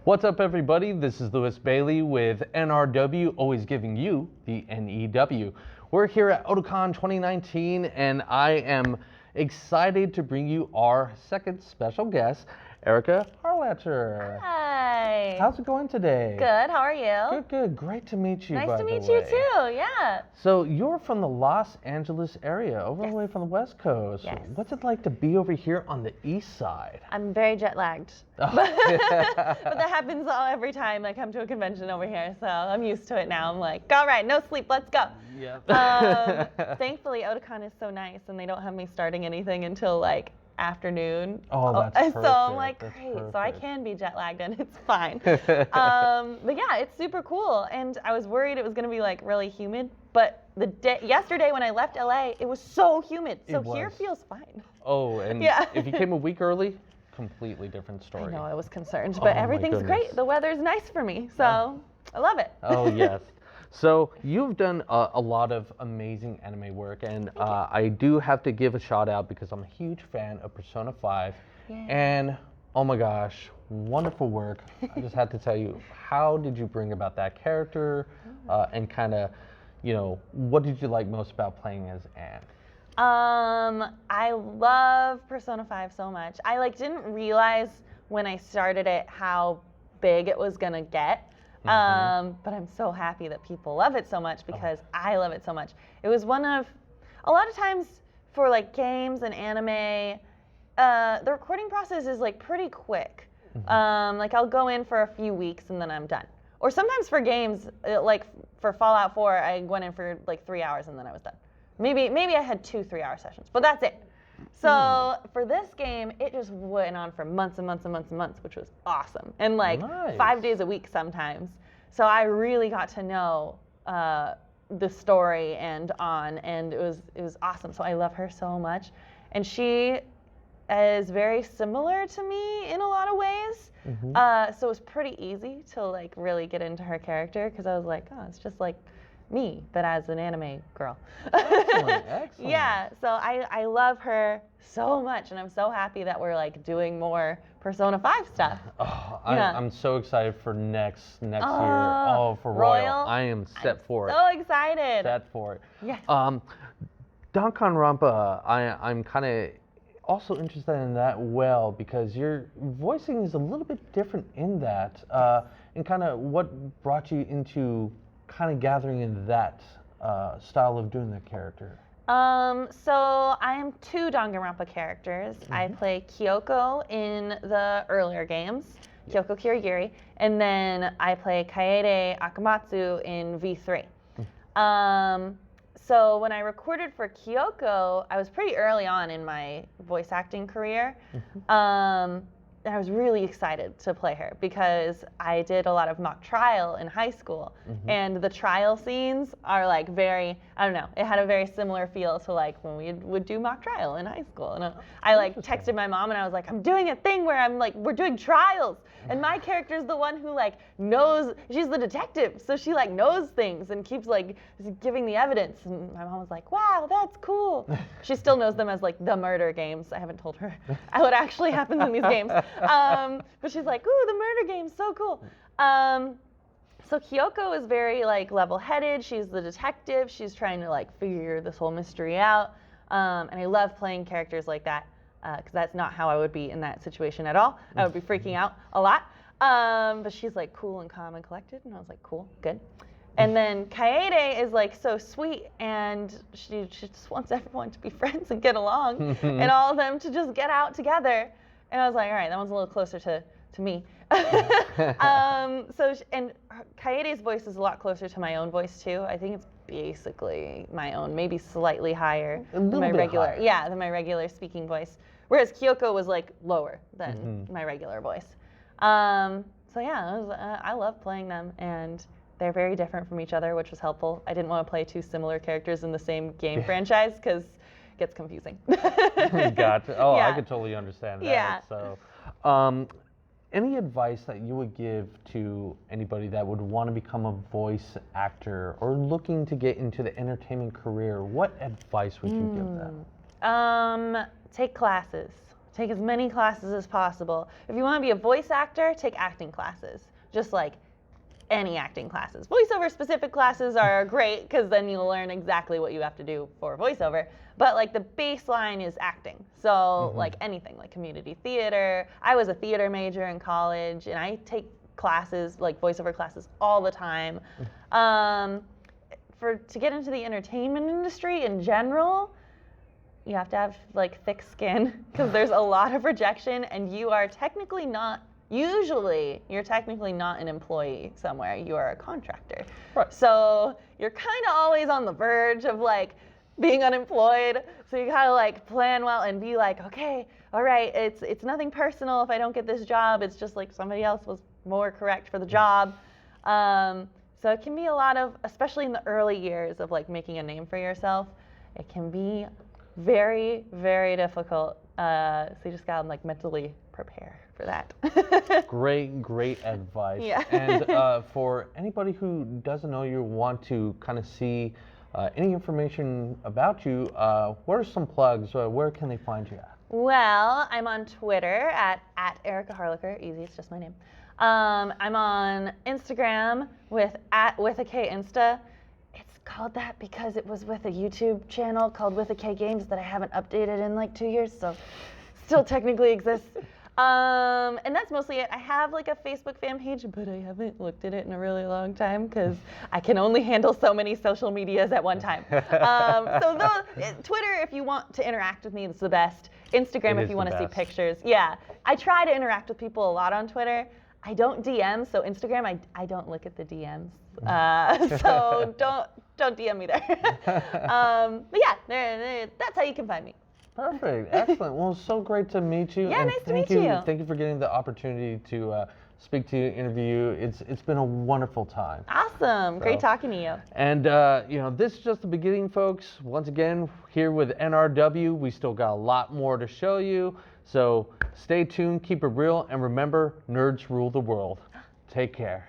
What's up, everybody? This is Lewis Bailey with NRW, always giving you the NEW. We're here at Otakon 2019, and I am excited to bring you our second special guest, Erika Harlacher. Hi. How's it going today? Good. How are you? Good, good. Great to meet you, Nice by to the meet way. you too. Yeah. So you're from the Los Angeles area, over the way from the West Coast. Yes. What's it like to be over here on the East Side? I'm very jet lagged. Oh. But that happens every time I come to a convention over here, so I'm used to it now. I'm like, all right, no sleep, let's go. Yep. Thankfully, Otakon is so nice, and they don't have me starting anything until like afternoon. Oh, that's perfect. So I'm like, That's great. perfect. So I can be jet lagged, and it's fine. But yeah, it's super cool. And I was worried it was going to be like really humid, but yesterday when I left LA, it was so humid. So here feels fine. Oh, and Yeah. if you came a week early, completely different story. I know, I was concerned, but everything's great. The weather's nice for me, so I love it. Oh, yes. So you've done a lot of amazing anime work, and I do have to give a shout out because I'm a huge fan of Persona 5. Yeah. And oh my gosh, wonderful work. I just had to tell you, how did you bring about that character, and kind of, you know, what did you like most about playing as Anne? I love Persona 5 so much. I didn't realize when I started it how big it was gonna get. But I'm so happy that people love it so much because I love it so much. It was a lot of times for like games and anime, the recording process is like pretty quick. Like I'll go in for a few weeks and then I'm done. Or sometimes for games, like for Fallout 4, I went in for like 3 hours and then I was done. Maybe I had 2 3-hour sessions, but that's it. So for this game, it just went on for months and months and months and months, which was awesome. And like 5 days a week sometimes. So I really got to know the story and it was awesome. So I love her so much. And she is very similar to me in a lot of ways. So it was pretty easy to like really get into her character because I was like, oh, it's just like me, but as an anime girl. Excellent, excellent. Yeah, so I love her so much, and I'm so happy that we're like doing more Persona 5 stuff. Oh, I'm so excited for next year. Oh, for Royal. I am set for it. So excited. Set for it. Yes. Danganronpa, I'm kind of also interested in that because your voicing is a little bit different in that, and kind of what brought you into kind of gathering in that style of doing the character? So I am 2 Danganronpa characters. I play Kyoko in the earlier games, Kyoko Kirigiri, and then I play Kaede Akamatsu in V3. So when I recorded for Kyoko, I was pretty early on in my voice acting career. I was really excited to play her because I did a lot of mock trial in high school, and the trial scenes are like very, I don't know, it had a very similar feel to like when we would do mock trial in high school. And I like texted my mom and I was like, I'm doing a thing where I'm like, we're doing trials, and my character's the one who like knows, she's the detective, so she like knows things and keeps like giving the evidence. And my mom was like, wow, that's cool. She still knows them as like the murder games. I haven't told her what actually happens in these games. But she's like, ooh, the murder game's so cool. So Kyoko is very like level-headed. She's the detective. She's trying to like figure this whole mystery out. And I love playing characters like that because that's not how I would be in that situation at all. I would be freaking out a lot. But she's like cool and calm and collected. And I was like, cool, good. And then Kaede is like so sweet, and she just wants everyone to be friends and get along, and all of them to just get out together. And I was like, all right, that one's a little closer to me. And Kaede's voice is a lot closer to my own voice too. I think it's basically my own, maybe slightly higher than my regular. Higher. Yeah, than my regular speaking voice. Whereas Kyoko was like lower than my regular voice. So yeah, I love playing them, and they're very different from each other, which was helpful. I didn't want to play 2 similar characters in the same game franchise because it gets confusing. Gotcha. Oh, yeah. I could totally understand that. Yeah. So, any advice that you would give to anybody that would want to become a voice actor or looking to get into the entertainment career? What advice would you give them? Take classes. Take as many classes as possible. If you want to be a voice actor, take acting classes. Just like any acting classes. Voiceover specific classes are great because then you'll learn exactly what you have to do for voiceover. But like the baseline is acting. So like anything, like community theater. I was a theater major in college and I take classes, like voiceover classes all the time. To get into the entertainment industry in general, you have to have like thick skin because there's a lot of rejection and you're technically not an employee somewhere, you are a contractor. Right. So you're kind of always on the verge of like being unemployed. So you gotta like plan well and be like, okay, all right, it's nothing personal if I don't get this job. It's just like somebody else was more correct for the job. So it can be a lot of, especially in the early years of like making a name for yourself, it can be very, very difficult. So you just gotta like mentally prepare for that. Great advice. Yeah. And for anybody who doesn't know you, want to kind of see any information about you, what are some plugs? Where can they find you at? Well, I'm on Twitter at Erika Harlacher. Easy, it's just my name. I'm on Instagram with a K Insta. It's called that because it was with a YouTube channel called With a K Games that I haven't updated in like 2 years, so still technically exists. And that's mostly it. I have like a Facebook fan page, but I haven't looked at it in a really long time because I can only handle so many social medias at one time. Twitter, if you want to interact with me, it's the best. Instagram, if you want to see pictures. Yeah, I try to interact with people a lot on Twitter. I don't DM, so Instagram, I don't look at the DMs. So don't DM me there. But yeah, that's how you can find me. Perfect. Excellent. Well, it's so great to meet you. Yeah, and nice to meet you. Thank you for getting the opportunity to speak to you, interview you. It's been a wonderful time. Awesome. Great talking to you. And, this is just the beginning, folks. Once again, here with NRW, we still got a lot more to show you. So stay tuned, keep it real, and remember, nerds rule the world. Take care.